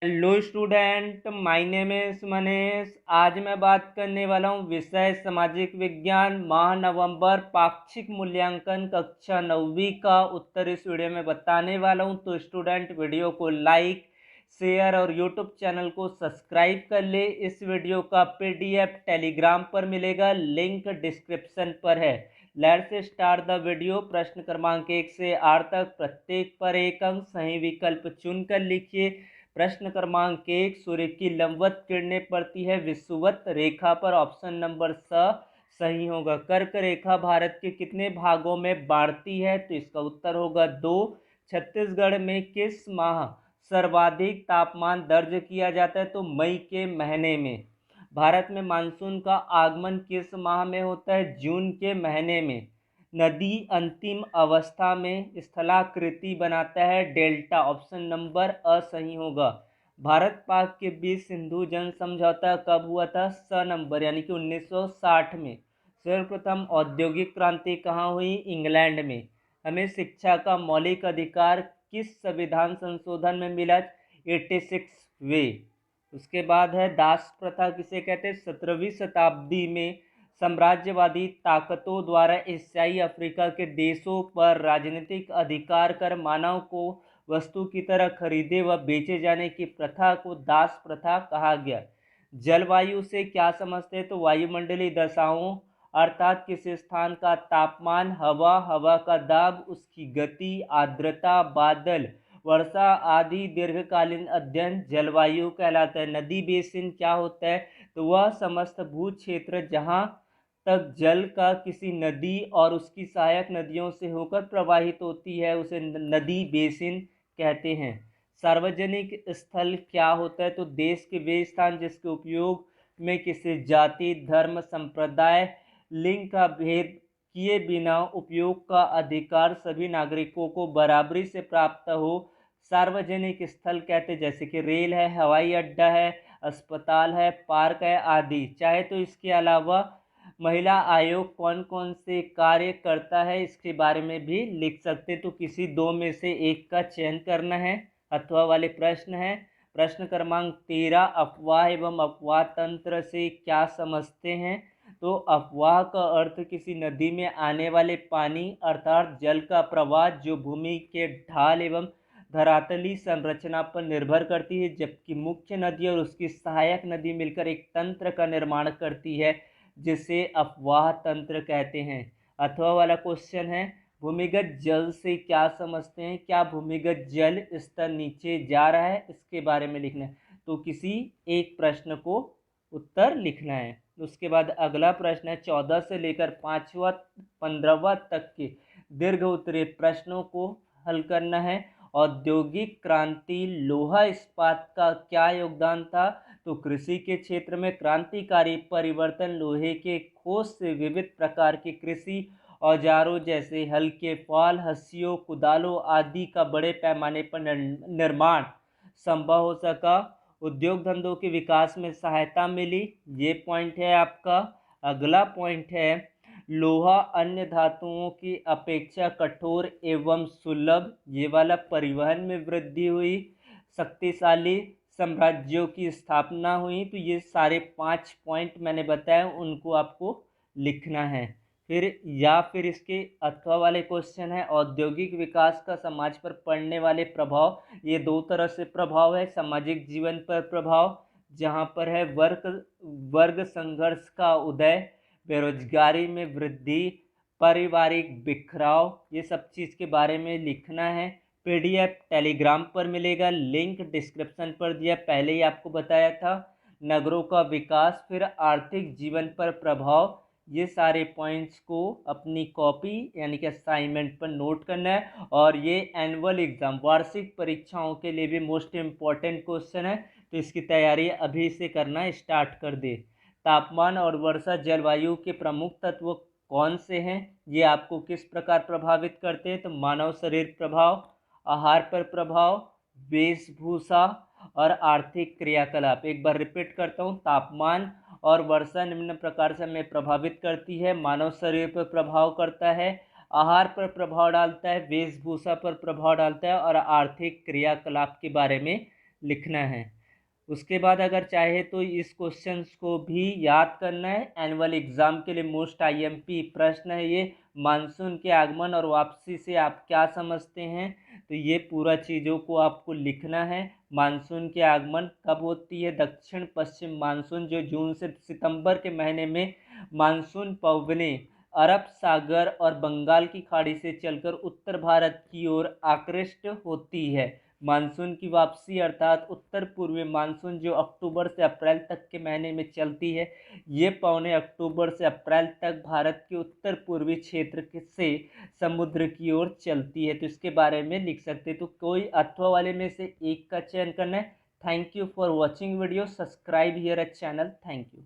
Hello student, my name is Manish. आज मैं बात करने वाला हूँ विषय सामाजिक विज्ञान माह नवंबर पाक्षिक मूल्यांकन कक्षा 9वीं का उत्तर इस वीडियो में बताने वाला हूँ। तो स्टूडेंट वीडियो को लाइक शेयर और यूट्यूब चैनल को सब्सक्राइब कर ले। इस वीडियो का पीडीएफ टेलीग्राम पर मिलेगा, लिंक डिस्क्रिप्शन पर है। Let's start the video. प्रश्न क्रमांक 1 से 8 तक प्रत्येक पर एक अंक, सही विकल्प चुनकर लिखिए। प्रश्न क्रमांक 1, सूर्य की लंबवत किरणें पड़ती है विषुवत रेखा पर। ऑप्शन नंबर स सही होगा। कर्क रेखा भारत के कितने भागों में बांटती है? तो इसका उत्तर होगा 2। छत्तीसगढ़ में किस माह सर्वाधिक तापमान दर्ज किया जाता है? तो मई के महीने में। भारत में मानसून का आगमन किस माह में होता है? जून के महीने में। नदी अंतिम अवस्था में स्थलाकृति बनाता है डेल्टा। ऑप्शन नंबर अ सही होगा। भारत पाक के बीच सिंधु जल समझौता कब हुआ था? स नंबर यानी कि 1960 में। सर्वप्रथम औद्योगिक क्रांति कहाँ हुई? इंग्लैंड में। हमें शिक्षा का मौलिक अधिकार किस संविधान संशोधन में मिला? 86 वे। उसके बाद है दास प्रथा किसे कहते हैं? 17वीं शताब्दी में साम्राज्यवादी ताकतों द्वारा एशियाई अफ्रीका के देशों पर राजनीतिक अधिकार कर मानव को वस्तु की तरह खरीदे व बेचे जाने की प्रथा को दास प्रथा कहा गया। जलवायु से क्या समझते हैं? तो वायुमंडलीय दशाओं अर्थात किस स्थान का तापमान, हवा, हवा का दाब, उसकी गति, आर्द्रता, बादल, वर्षा आदि दीर्घकालीन अध्ययन जलवायु कहलाता है। नदी बेसिन क्या होता है? तो वह समस्त भू क्षेत्र जहाँ तक जल का किसी नदी और उसकी सहायक नदियों से होकर प्रवाहित होती है उसे नदी बेसिन कहते हैं। सार्वजनिक स्थल क्या होता है? तो देश के वे स्थान जिसके उपयोग में किसी जाति, धर्म, संप्रदाय, लिंग का भेद किए बिना उपयोग का अधिकार सभी नागरिकों को बराबरी से प्राप्त हो, सार्वजनिक स्थल कहते हैं। जैसे कि रेल है, हवाई अड्डा है, अस्पताल है, पार्क है आदि। चाहे तो इसके अलावा महिला आयोग कौन कौन से कार्य करता है इसके बारे में भी लिख सकते। तो किसी दो में से एक का चयन करना है। अथवा वाले प्रश्न है। प्रश्न क्रमांक 13, अफवाह एवं अफवाह तंत्र से क्या समझते हैं? तो अफवाह का अर्थ किसी नदी में आने वाले पानी अर्थात जल का प्रवाह जो भूमि के ढाल एवं धरातली संरचना पर निर्भर करती है, जबकि मुख्य नदी और उसकी सहायक नदी मिलकर एक तंत्र का निर्माण करती है जिसे अफवाह तंत्र कहते हैं। अथवा वाला क्वेश्चन है, भूमिगत जल से क्या समझते हैं? क्या भूमिगत जल स्तर नीचे जा रहा है? इसके बारे में लिखना है। तो किसी एक प्रश्न को उत्तर लिखना है। उसके बाद अगला प्रश्न है 14 से लेकर 5वां 15वां तक के दीर्घ उत्तरीय प्रश्नों को हल करना है। औद्योगिक क्रांति लोहा इस्पात का क्या योगदान था? तो कृषि के क्षेत्र में क्रांतिकारी परिवर्तन लोहे के खोज से विविध प्रकार के कृषि औजारों जैसे हल के फाल, हंसियों, कुदालों आदि का बड़े पैमाने पर निर्माण संभव हो सका। उद्योग धंधों के विकास में सहायता मिली। ये पॉइंट है आपका। अगला पॉइंट है लोहा अन्य धातुओं की अपेक्षा कठोर एवं सुलभ। ये वाला परिवहन में वृद्धि हुई, शक्तिशाली साम्राज्यों की स्थापना हुई। तो ये सारे 5 पॉइंट मैंने बताया उनको आपको लिखना है। फिर इसके अथवा वाले क्वेश्चन है औद्योगिक विकास का समाज पर पड़ने वाले प्रभाव। ये दो तरह से प्रभाव है। सामाजिक जीवन पर प्रभाव जहाँ पर है वर्ग संघर्ष का उदय, बेरोजगारी में वृद्धि, पारिवारिक बिखराव, ये सब चीज़ के बारे में लिखना है। पीडीएफ टेलीग्राम पर मिलेगा, लिंक डिस्क्रिप्शन पर दिया, पहले ही आपको बताया था। नगरों का विकास, फिर आर्थिक जीवन पर प्रभाव। ये सारे पॉइंट्स को अपनी कॉपी यानी कि असाइनमेंट पर नोट करना है। और ये एनुअल एग्ज़ाम वार्षिक परीक्षाओं के लिए भी मोस्ट इम्पॉर्टेंट क्वेश्चन है, तो इसकी तैयारी अभी से करना स्टार्ट कर दे। तापमान और वर्षा जलवायु के प्रमुख तत्व कौन से हैं? ये आपको किस प्रकार प्रभावित करते हैं? तो मानव शरीर प्रभाव, आहार पर प्रभाव, वेशभूषा और आर्थिक क्रियाकलाप। एक बार रिपीट करता हूँ, तापमान और वर्षा निम्न प्रकार से हमें प्रभावित करती है। मानव शरीर पर प्रभाव करता है, आहार पर प्रभाव डालता है, वेशभूषा पर प्रभाव डालता है और आर्थिक क्रियाकलाप के बारे में लिखना है। उसके बाद अगर चाहे तो इस क्वेश्चंस को भी याद करना है। एनुअल एग्ज़ाम के लिए मोस्ट आईएमपी प्रश्न है ये। मानसून के आगमन और वापसी से आप क्या समझते हैं, तो ये पूरा चीज़ों को आपको लिखना है। मानसून की आगमन कब होती है? दक्षिण पश्चिम मानसून जो जून से सितंबर के महीने में मानसून पवनें अरब सागर और बंगाल की खाड़ी से चलकर उत्तर भारत की ओर आकृष्ट होती है। मानसून की वापसी अर्थात उत्तर पूर्वी मानसून जो अक्टूबर से अप्रैल तक के महीने में चलती है, ये पौने अक्टूबर से अप्रैल तक भारत के उत्तर पूर्वी क्षेत्र से समुद्र की ओर चलती है। तो इसके बारे में लिख सकते हैं। तो कोई अथवा वाले में से एक का चयन करना है। Thank you for watching video. Subscribe here eight channel. Thank you.